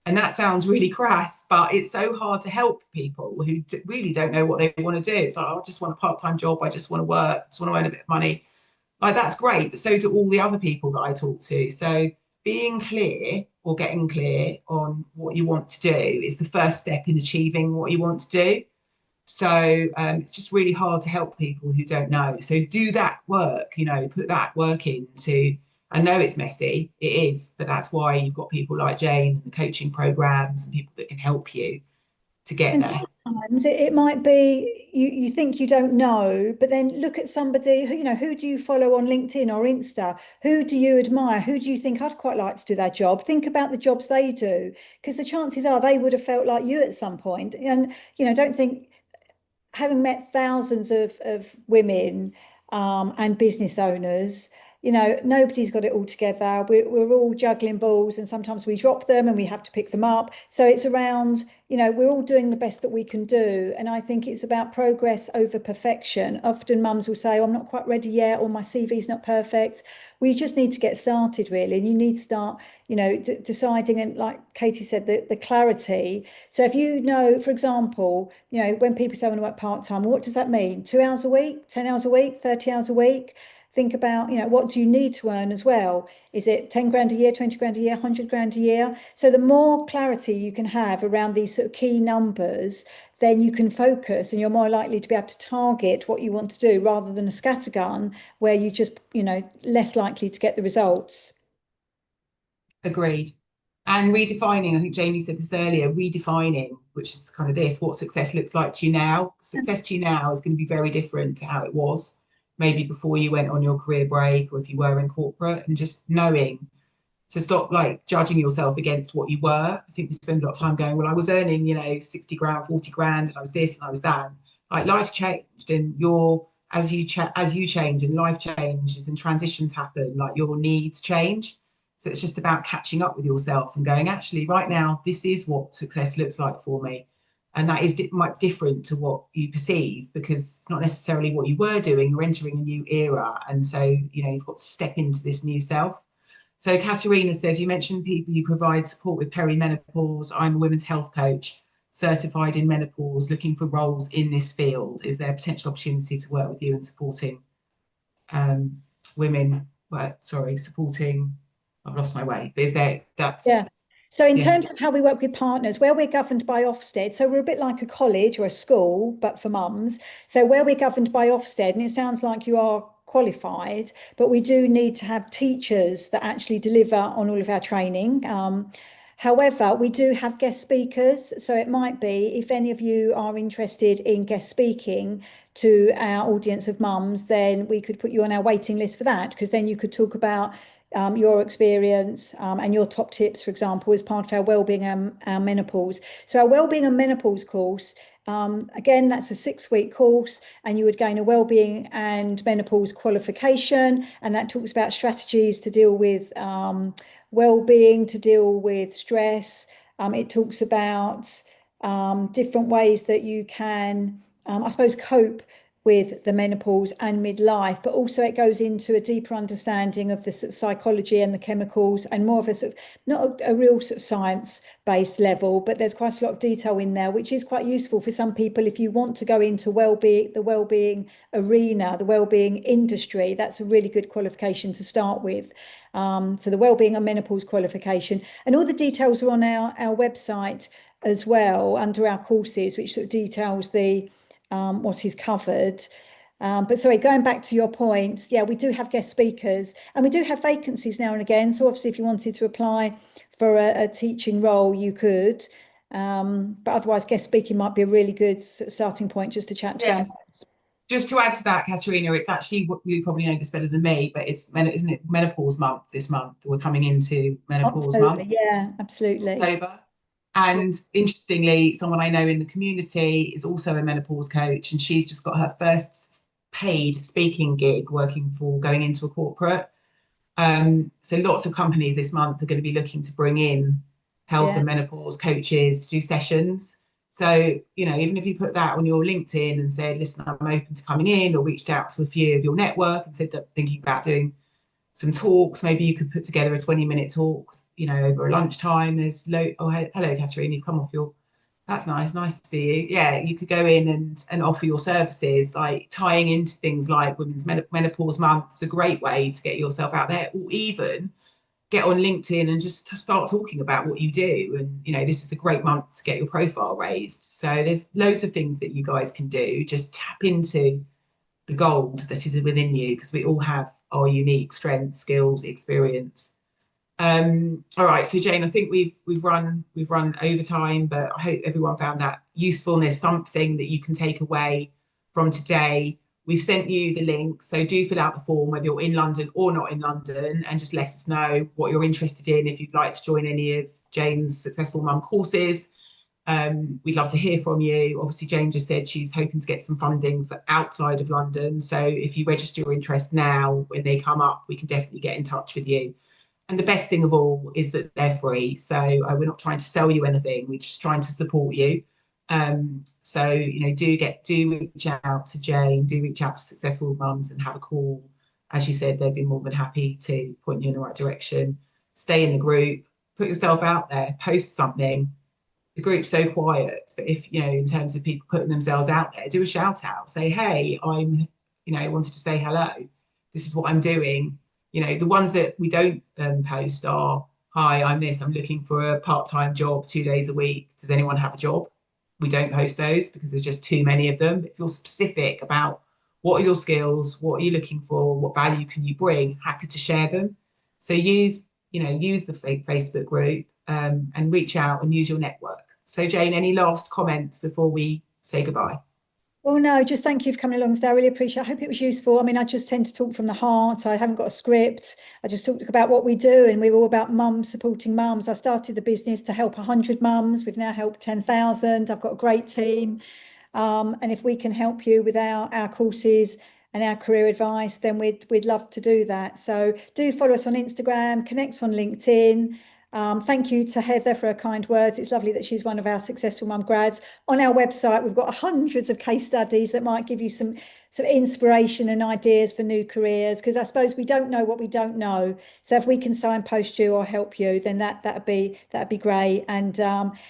And that sounds really crass, but it's so hard to help people who really don't know what they want to do. It's like, oh, I just want a part-time job. I just want to work. I just want to earn a bit of money. Like, that's great. But so do all the other people that I talk to. So being clear or getting clear on what you want to do is the first step in achieving what you want to do. So it's just really hard to help people who don't know. So do that work, you know, put that work into. I know it's messy, it is, but that's why you've got people like Jane and the coaching programs and people that can help you to get And there. sometimes it might be you think you don't know, but then look at somebody who, you know, who do you follow on LinkedIn or Insta? Who do you admire? Who do you think I'd quite like to do that job? Think about the jobs they do, because the chances are they would have felt like you at some point. And, you know, don't think, having met thousands of women and business owners, you know, nobody's got it all together. We're all juggling balls, and sometimes we drop them and we have to pick them up. So it's around, you know, we're all doing the best that we can do. And I think it's about progress over perfection. Often mums will say, oh, I'm not quite ready yet, or my CV's not perfect. We just need to get started, really. And you need to start, you know, deciding, and like Katy said, the clarity. So if you know, for example, you know, when people say I want to work part-time, what does that mean? 2 hours a week, 10 hours a week, 30 hours a week? Think about, you know, what do you need to earn as well? Is it 10 grand a year, 20 grand a year, 100 grand a year? So the more clarity you can have around these sort of key numbers, then you can focus and you're more likely to be able to target what you want to do rather than a scattergun where you just, you know, less likely to get the results. Agreed. And redefining, I think Jamie said this earlier, redefining, which is kind of this, what success looks like to you now. Success to you now is going to be very different to how it was maybe before you went on your career break, or if you were in corporate, and just knowing to stop like judging yourself against what you were. I think we spend a lot of time going, well, I was earning, you know, 60 grand, 40 grand, and I was this and I was that. Like life's changed, and as you change and life changes and transitions happen, like your needs change. So it's just about catching up with yourself and going, actually, right now, this is what success looks like for me. And that is might be different to what you perceive, because it's not necessarily what you were doing. You're entering a new era. And so, you know, you've got to step into this new self. So Katerina says, you mentioned people you provide support with perimenopause. I'm a women's health coach, certified in menopause, looking for roles in this field. Is there a potential opportunity to work with you in supporting women? Well, sorry, supporting, I've lost my way. But is there, Yeah. So in yes, terms of how we work with partners, where we're governed by Ofsted, so we're a bit like a college or a school, but for mums. So where we're governed by Ofsted, and it sounds like you are qualified, but we do need to have teachers that actually deliver on all of our training. However, we do have guest speakers. So it might be, if any of you are interested in guest speaking to our audience of mums, then we could put you on our waiting list for that, because then you could talk about your experience and your top tips, for example, as part of our wellbeing and our menopause. So our wellbeing and menopause course, again, that's a 6-week course, and you would gain a wellbeing and menopause qualification, and that talks about strategies to deal with well-being, to deal with stress. It talks about different ways that you can, I suppose, cope with the menopause and midlife, but also it goes into a deeper understanding of the sort of psychology and the chemicals, and more of a sort of, not a real sort of science-based level, but there's quite a lot of detail in there, which is quite useful for some people if you want to go into well-being, the well-being arena, the well-being industry. That's a really good qualification to start with. So the wellbeing and menopause qualification, and all the details are on our website as well under our courses, which sort of details the what is covered. But sorry, going back to your point, yeah, we do have guest speakers, and we do have vacancies now and again. So obviously, if you wanted to apply for a teaching role, you could. But otherwise, guest speaking might be a really good sort of starting point just to chat to our mums. just to add to that, Katerina, it's actually, you probably know this better than me, but isn't it menopause month this month? We're coming into menopause October, month, yeah, absolutely. October. And interestingly, someone I know in the community is also a menopause coach, and she's just got her first paid speaking gig working for going into a corporate. So lots of companies this month are going to be looking to bring in health Yeah. and menopause coaches to do sessions. So, you know, even if you put that on your LinkedIn and said, listen, I'm open to coming in, or reached out to a few of your network and said that thinking about doing some talks, maybe you could put together a 20-minute talk, you know, over a lunchtime. Oh, hello, Catherine, you've come off your, that's nice to see you. Yeah, you could go in and offer your services, like tying into things like Women's Menopause Month. It's a great way to get yourself out there, or even get on LinkedIn and just to start talking about what you do. And, you know, this is a great month to get your profile raised. So there's loads of things that you guys can do. Just tap into the gold that is within you, because we all have our unique strengths, skills, experience. All right, so Jane, I think we've run over time, but I hope everyone found that usefulness, something that you can take away from today. We've sent you the link, so do fill out the form whether you're in London or not in London, and just let us know what you're interested in, if you'd like to join any of Jane's Successful Mum courses. We'd love to hear from you. Obviously, Jane just said she's hoping to get some funding for outside of London. So if you register your interest now, when they come up, we can definitely get in touch with you. And the best thing of all is that they're free. So we're not trying to sell you anything. We're just trying to support you. So, you know, do reach out to Jane, do reach out to Successful Mums and have a call. As you said, they'd be more than happy to point you in the right direction. Stay in the group, put yourself out there, post something. The group's so quiet, but if, you know, in terms of people putting themselves out there, do a shout out, say, hey, wanted to say hello. This is what I'm doing. You know, the ones that we don't post are, hi, I'm looking for a part-time job 2 days a week. Does anyone have a job? We don't post those because there's just too many of them. But if you're specific about what are your skills, what are you looking for, what value can you bring, happy to share them. So use the Facebook group and reach out and use your network. So Jane, any last comments before we say goodbye? Well, no, just thank you for coming along today. I really appreciate it. I hope it was useful. I mean, I just tend to talk from the heart. I haven't got a script. I just talk about what we do, and we're all about mums, supporting mums. I started the business to help 100 mums. We've now helped 10,000. I've got a great team. And if we can help you with our courses and our career advice, then we'd love to do that. So do follow us on Instagram, connect on LinkedIn. Thank you to Heather for her kind words. It's lovely that she's one of our Successful Mum grads. On our website, we've got hundreds of case studies that might give you some inspiration and ideas for new careers, because I suppose we don't know what we don't know. So if we can signpost you or help you, then that'd be great. And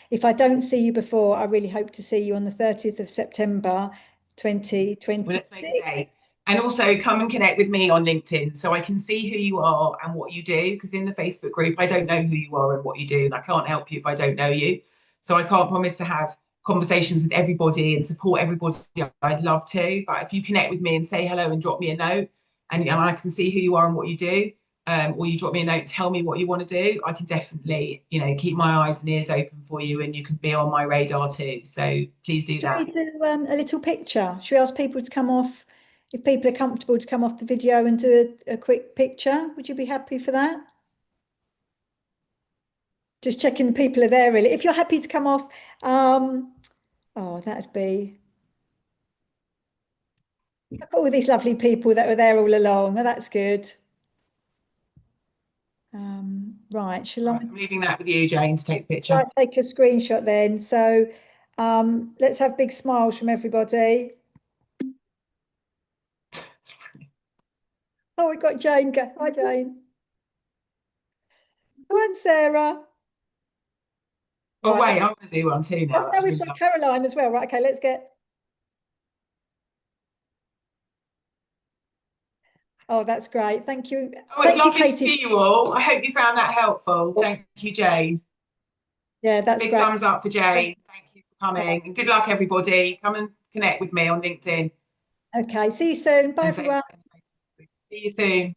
if I don't see you before, I really hope to see you on the 30th of September 2020. Well, let's make a date. And also come and connect with me on LinkedIn so I can see who you are and what you do. Because in the Facebook group, I don't know who you are and what you do. And I can't help you if I don't know you. So I can't promise to have conversations with everybody and support everybody. I'd love to. But if you connect with me and say hello and drop me a note, and I can see who you are and what you do, or you drop me a note, tell me what you want to do, I can definitely, keep my eyes and ears open for you, and you can be on my radar too. So please do that. Should we do a little picture? Should we ask people to come off, if people are comfortable, to come off the video and do a quick picture? Would you be happy for that? Just checking the people are there, really. If you're happy to come off, oh, that'd be... Look at all these lovely people that were there all along. Oh, that's good. Right, shall I? I'm leaving that with you, Jane, to take the picture. Shall I take a screenshot then? So let's have big smiles from everybody. Oh, we've got Jane. Hi, Jane. Come on, Sarah. Oh, wait, I want to do one too now. Oh, now we've got Caroline as well. Right, okay, let's get... Oh, that's great. Thank you. Oh, it's lovely to see you all. I hope you found that helpful. Thank you, Jane. Yeah, that's big great. Thumbs up for Jane. Thank you for coming. And good luck, everybody. Come and connect with me on LinkedIn. Okay, see you soon. Bye, everyone. See you soon.